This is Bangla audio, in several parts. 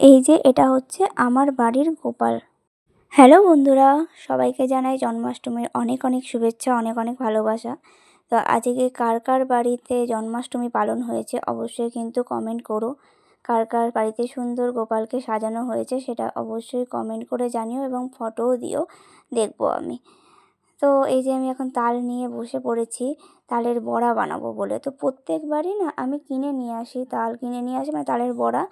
এই যে এটা হচ্ছে আমার বাড়ির গোপাল। হ্যালো বন্ধুরা, সবাইকে জানাই জন্মাষ্টমীর অনেক অনেক শুভেচ্ছা, অনেক অনেক ভালোবাসা। তো আজকে কার কার বাড়িতে জন্মাষ্টমী পালন হয়েছে অবশ্যই কিন্তু কমেন্ট করো। কার কার বাড়িতে সুন্দর গোপালকে সাজানো হয়েছে সেটা অবশ্যই কমেন্ট করে জানিও এবং ফটোও দিও, দেখবো আমি। তো এই যে আমি এখন তাল নিয়ে বসে পড়েছি তালের বড়া বানাবো বলে। তো প্রত্যেকবারই না আমি কিনে নিয়ে আসি, তাল কিনে নিয়ে আসি, মানে তালের বড়া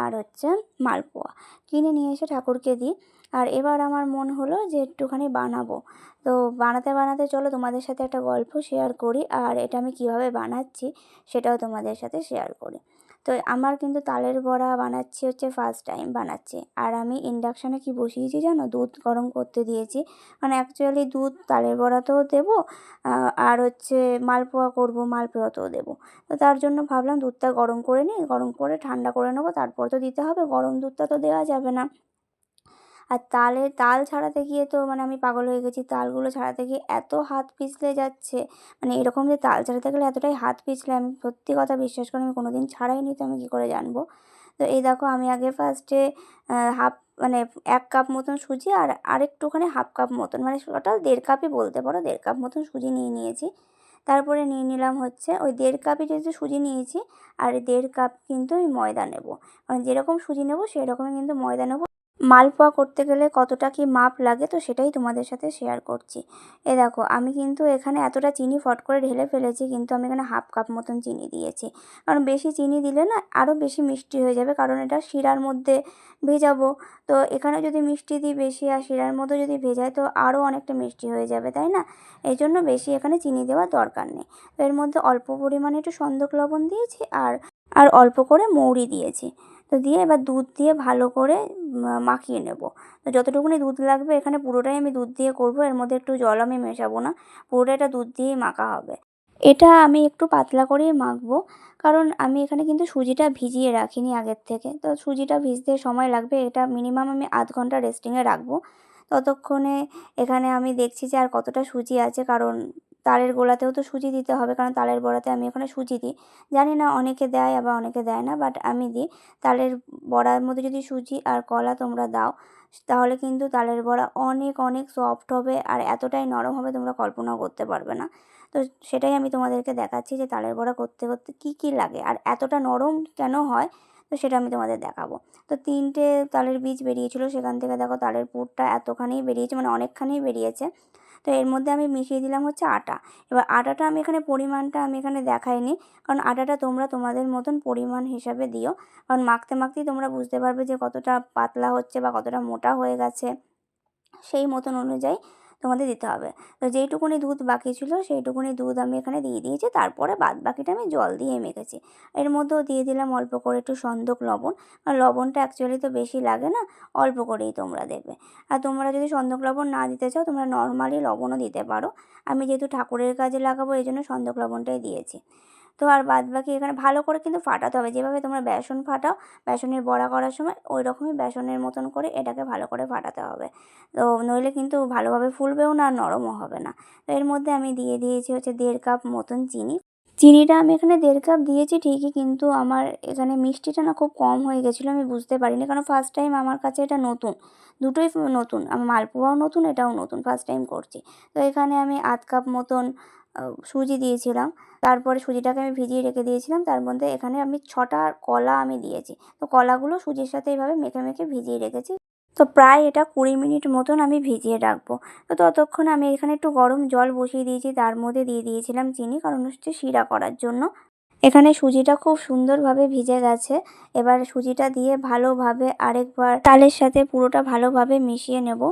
আর হচ্ছে মালপোয়া কিনে নিয়ে এসে ঠাকুরকে দিই। আর এবার আমার মন হলো যে একটুখানি বানাবো। তো বানাতে বানাতে চলো তোমাদের সাথে একটা গল্প শেয়ার করি, আর এটা আমি কিভাবে বানাচ্ছি সেটাও তোমাদের সাথে শেয়ার করি। তো আমার কিন্তু তালের বড়া বানাচ্ছি হচ্ছে ফার্স্ট টাইম বানাচ্ছি। আর আমি ইন্ডাকশানে কি বসিয়েছি জানো, দুধ গরম করতে দিয়েছি। মানে অ্যাকচুয়ালি দুধ তালের বড়াতেও দেবো, আর হচ্ছে মালপোয়া করবো মালপোয়াতেও দেবো। তো তার জন্য ভাবলাম দুধটা গরম করে নিই, গরম করে ঠান্ডা করে নেবো, তারপর তো দিতে হবে, গরম দুধটা তো দেওয়া যাবে না। আর তাল ছাড়াতে গিয়ে তো মানে আমি পাগল হয়ে গেছি। তালগুলো ছাড়াতে গিয়ে এত হাত পিছলে যাচ্ছে, মানে এরকম যে তাল ছাড়াতে গেলে এতটাই হাত পিছলে, আমি সত্যি কথা বিশ্বাস করে আমি কোনোদিন ছাড়াইনি, তো আমি কী করে জানবো। তো এই দেখো আমি আগে ফার্স্টে হাফ মানে 1 কাপ মতন সুজি আর আরেকটুখানি হাফ কাপ মতন, মানে টোটাল 1.5 কাপই বলতে পারো, 1.5 কাপ মতন সুজি নিয়ে নিয়েছি। তারপরে নিয়ে নিলাম হচ্ছে ওই 1.5 কাপই যেহেতু সুজি নিয়েছি, আর 1.5 কাপ কিন্তু আমি ময়দা নেব। মানে যেরকম সুজি নেব সেরকমই কিন্তু ময়দা নেব। মালপোয়া করতে গেলে কতটা কি মাপ লাগে তো সেটাই তোমাদের সাথে শেয়ার করছি। এ দেখো আমি কিন্তু এখানে এতটা চিনি ফট করে ঢেলে ফেলেছি, কিন্তু আমি এখানে হাফ কাপ মতন চিনি দিয়েছি। কারণ বেশি চিনি দিলে না আরও বেশি মিষ্টি হয়ে যাবে, কারণ এটা শিরার মধ্যে ভেজাবো। তো এখানে যদি মিষ্টি দিই বেশি আর শিরার মধ্যে যদি ভেজায় তো আরও অনেকটা মিষ্টি হয়ে যাবে, তাই না? এই জন্য বেশি এখানে চিনি দেওয়ার দরকার নেই। তো এর মধ্যে অল্প পরিমাণে একটু সন্দক লবণ দিয়েছি, আর আর অল্প করে মৌরি দিয়েছি। তো দিয়ে এবার দুধ দিয়ে ভালো করে মাখিয়ে নেব। তো যতটুকুনি দুধ লাগবে এখানে পুরোটাই আমি দুধ দিয়ে করব, এর মধ্যে একটু জল আমি মেশাবো না, পুরোটা এটা দুধ দিয়েই মাখা হবে। এটা আমি একটু পাতলা করেই মাখবো, কারণ আমি এখানে কিন্তু সুজিটা ভিজিয়ে রাখিনি আগের থেকে। তো সুজিটা ভিজতে সময় লাগবে, এটা মিনিমাম আমি আধ ঘন্টা রেস্টিংয়ে রাখবো। ততক্ষণে এখানে আমি দেখছি যে আর কতটা সুজি আছে, কারণ তালের গোলাতেও তো সুজি দিতে হবে, কারণ তালের বড়াতে আমি এখানে সুজি দিই। জানি না অনেকে দেয় আবার অনেকে দেয় না, বাট আমি দিই। তালের বড়ার মধ্যে যদি সুজি আর কলা তোমরা দাও তাহলে কিন্তু তালের বড়া অনেক অনেক সফট হবে, আর এতটাই নরম হবে তোমরা কল্পনাও করতে পারবে না। তো সেটাই আমি তোমাদেরকে দেখাচ্ছি যে তালের বড়া করতে করতে কী কী লাগে আর এতটা নরম কেন হয়, তো সেটা আমি তোমাদের দেখাবো। তো 3টে তালের বীজ বেরিয়েছিল, সেখান থেকে দেখো তালের পুরটা এতখানিই বেরিয়েছে, মানে অনেকখানিই বেরিয়েছে। তো এর মধ্যে আমি মিশিয়ে দিলাম হচ্ছে আটা। এবার আটাটা আমি এখানে পরিমাণটা আমি এখানে দেখাইনি, কারণ আটাটা তোমরা তোমাদের মতন পরিমাণ হিসাবে দিও। কারণ মাখতে মাখতেই তোমরা বুঝতে পারবে যে কতটা পাতলা হচ্ছে বা কতটা মোটা হয়ে গেছে, সেই মতন অনুযায়ী তোমাদের দিতে হবে। তো যেইটুকুনি দুধ বাকি ছিল সেইটুকুনি দুধ আমি এখানে দিয়ে দিয়েছি, তারপরে বাদ বাকিটা আমি জল দিয়ে মেখেছি। এর মধ্যেও দিয়ে দিলাম অল্প করে একটু সন্দক লবণ, আর লবণটা অ্যাকচুয়ালি তো বেশি লাগে না, অল্প করেই তোমরা দেবে। আর তোমরা যদি সন্দক লবণ না দিতে চাও তোমরা নর্মালি লবণও দিতে পারো। আমি যেহেতু ঠাকুরের কাজে লাগাবো এই জন্য সন্দক লবণটাই দিয়েছি। তো আর বাদবাকি এখানে ভালো করে কিন্তু ফাটাতে হবে, যেভাবে তোমরা বেসন ফাটাও বেসনের বড়া করার সময় ওই রকমই বেসনের মতন করে এটাকে ভালো করে ফাটাতে হবে। তো নইলে কিন্তু ভালোভাবে ফুলবেও না আর নরমও হবে না। তো এর মধ্যে আমি দিয়ে দিয়েছি হচ্ছে 1.5 কাপ মতন চিনি। চিনিটা আমি এখানে 1.5 কাপ দিয়েছি ঠিকই, কিন্তু আমার এখানে মিষ্টিটা না খুব কম হয়ে গেছিলো, আমি বুঝতে পারিনি, কারণ ফার্স্ট টাইম আমার কাছে এটা নতুন। দুটোই নতুন, আমার মালপোয়াও নতুন এটাও নতুন, ফার্স্ট টাইম করছি। তো এখানে আমি আধ কাপ মতন সুজি দিয়েছিলাম। তারপরে সুজিটাকে আমি ভিজিয়ে রেখে দিয়েছিলাম, তার মধ্যে এখানে আমি 6টা কলা আমি দিয়েছি। তো কলাগুলো সুজির সাথে এইভাবে মেখে মেখে ভিজিয়ে রেখেছি। তো প্রায় এটা 20 মিনিট মতন আমি ভিজিয়ে রাখবো। তো ততক্ষণে আমি এখানে একটু গরম জল বসিয়ে দিয়েছি, তার মধ্যে দিয়ে দিয়েছিলাম চিনি, কারণ হচ্ছে শিরা করার জন্য। এখানে সুজিটা খুব সুন্দরভাবে ভিজে গেছে। এবার সুজিটা দিয়ে ভালোভাবে আরেকবার তালের সাথে পুরোটা ভালোভাবে মিশিয়ে নেব।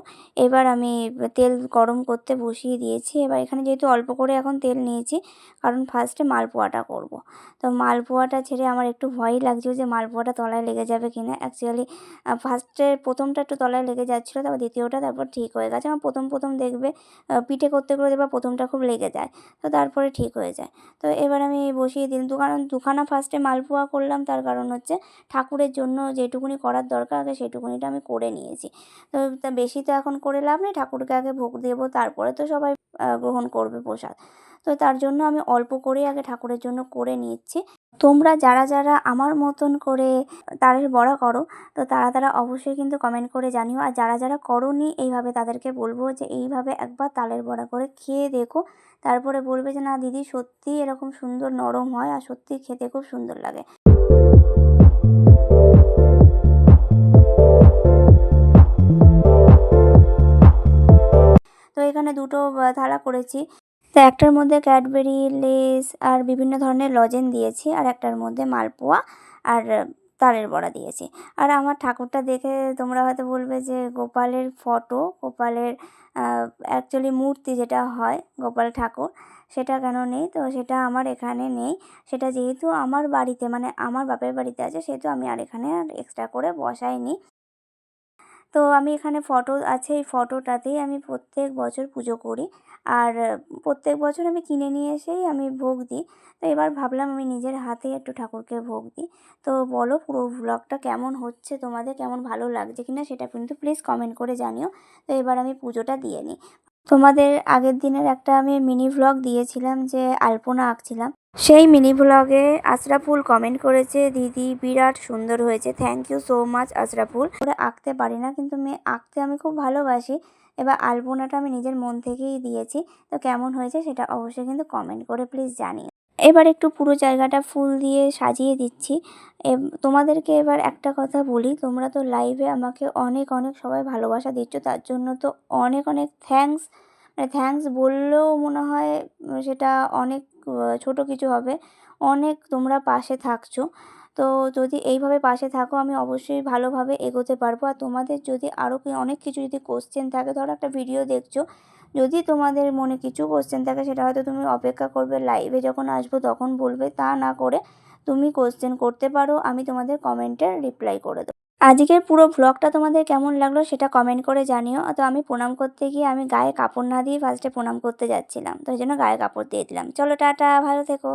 এবার আমি তেল গরম করতে বসিয়ে দিয়েছি। এবার এখানে যেহেতু অল্প করে এখন তেল নিয়েছি, কারণ ফার্স্টে মালপোয়াটা করব। তো মালপোয়াটা ছেড়ে আমার একটু ভয়ই লাগছিল যে মালপোয়াটা তলায় লেগে যাবে কিনা। অ্যাকচুয়ালি ফার্স্টে প্রথমটা একটু তলায় লেগে যাচ্ছিলো, তারপর দ্বিতীয়টা তারপর ঠিক হয়ে গেছে। আমার প্রথম দেখবে পিঠে করতে দেখবে প্রথমটা খুব লেগে যায়, তো তারপরে ঠিক হয়ে যায়। তো এবার আমি বসিয়ে দিলাম, কারণ দুখানা ফার্স্টে মালপোয়া করলাম, তার কারণ হচ্ছে ঠাকুরের জন্য যেটুকুনি করার দরকার আগে সেটুকুনিটা আমি করে নিয়েছি। তো তা বেশি তো এখন করে লাভ নেই, ঠাকুরকে আগে ভোগ দেবো তারপরে তো সবাই গ্রহণ করবে প্রসাদ। তো তো তার জন্য আমি অল্প করেই আগে ঠাকুরের জন্য করে নিচ্ছি। তোমরা যারা যারা আমার মতন করে তালের বড়া করো, তো তারা অবশ্যই কিন্তু কমেন্ট করে জানিও। আর যারা যারা করোনি এইভাবে, তাদেরকে বলবো যে এইভাবে একবার তালের বড়া করে খেয়ে দেখো, তারপরে বলবে যে না দিদি সত্যিই এরকম সুন্দর নরম হয় আর সত্যিই খেতে খুব সুন্দর লাগে। তো এখানে দুটো থালা করেছি। তো একটার মধ্যে ক্যাডবেরি, লেস আর বিভিন্ন ধরনের লজেন্স দিয়েছি, আর একটার মধ্যে মালপোয়া আর তালের বড়া দিয়েছি। আর আমার ঠাকুরটা দেখে তোমরা হয়তো বলবে যে গোপালের ফটো, গোপালের অ্যাকচুয়ালি মূর্তি যেটা হয় গোপাল ঠাকুর, সেটা কেন নেই? তো সেটা আমার এখানে নেই। সেটা যেহেতু আমার বাড়িতে মানে আমার বাপের বাড়িতে আছে, সেহেতু আমি আর এখানে আর এক্সট্রা করে বসাইনি। তো আমি এখানে ফটো আছে, এই ফটোটাতেই আমি প্রত্যেক বছর পুজো করি। আর প্রত্যেক বছর আমি কিনে নিয়ে এসেই আমি ভোগ দিই। তো এবার ভাবলাম আমি নিজের হাতেই একটু ঠাকুরকে ভোগ দিই। তো বলো পুরো ভ্লগটা কেমন হচ্ছে, তোমাদের কেমন ভালো লাগছে কিনা সেটা কিন্তু প্লিজ কমেন্ট করে জানিও। তো এবার আমি পুজোটা দিয়ে নিই। তোমাদের আগের দিনের একটা আমি মিনি ভ্লগ দিয়েছিলাম যে আলপনা আঁকছিলাম। সেই মিনি ভ্লগে আশরাফুল কমেন্ট করেছে, দিদি বিরাট সুন্দর হয়েছে। Thank you so much Ashraful. ওরা আঁকতে পারি না, কিন্তু আঁকতে আমি খুব ভালোবাসি। এবার আলপনাটা আমি নিজের মন থেকেই দিয়েছি। তো কেমন হয়েছে সেটা অবশ্যই কিন্তু কমেন্ট করে প্লিজ জানিও। এবার একটু পুরো জায়গাটা ফুল দিয়ে সাজিয়ে দিচ্ছি। তোমাদেরকে এবার একটা কথা বলি, তোমরা তো লাইভে আমাকে অনেক অনেক সবাই ভালোবাসা দিচ্ছ, তার জন্য তো অনেক অনেক থ্যাঙ্কস। মানে থ্যাঙ্কস বললেও মনে হয় সেটা অনেক ছোট কিছু হবে। অনেক তোমরা পাশে থাকছো। তো যদি এইভাবে পাশে থাকো আমি অবশ্যই ভালোভাবে এগোতে পারবো। আর তোমাদের যদি আরও অনেক কিছু যদি কোশ্চেন থাকে, ধরো একটা ভিডিও দেখছো, যদি তোমাদের মনে কিছু কোশ্চেন থাকে সেটা হয়তো তুমি অপেক্ষা করবে লাইভে যখন আসবো তখন বলবে, তা না করে তুমি কোশ্চেন করতে পারো, আমি তোমাদের কমেন্টের রিপ্লাই করে দেবো। আজকের পুরো ভ্লগটা তোমাদের কেমন লাগলো সেটা কমেন্ট করে জানিও। তো আমি প্রণাম করতে গিয়ে আমি গায়ে কাপড় না দিয়ে ফার্স্টে প্রণাম করতে যাচ্ছিলাম, তো ওই জন্য গায়ে কাপড় দিয়ে দিলাম। চলো টাটা, ভালো থেকো।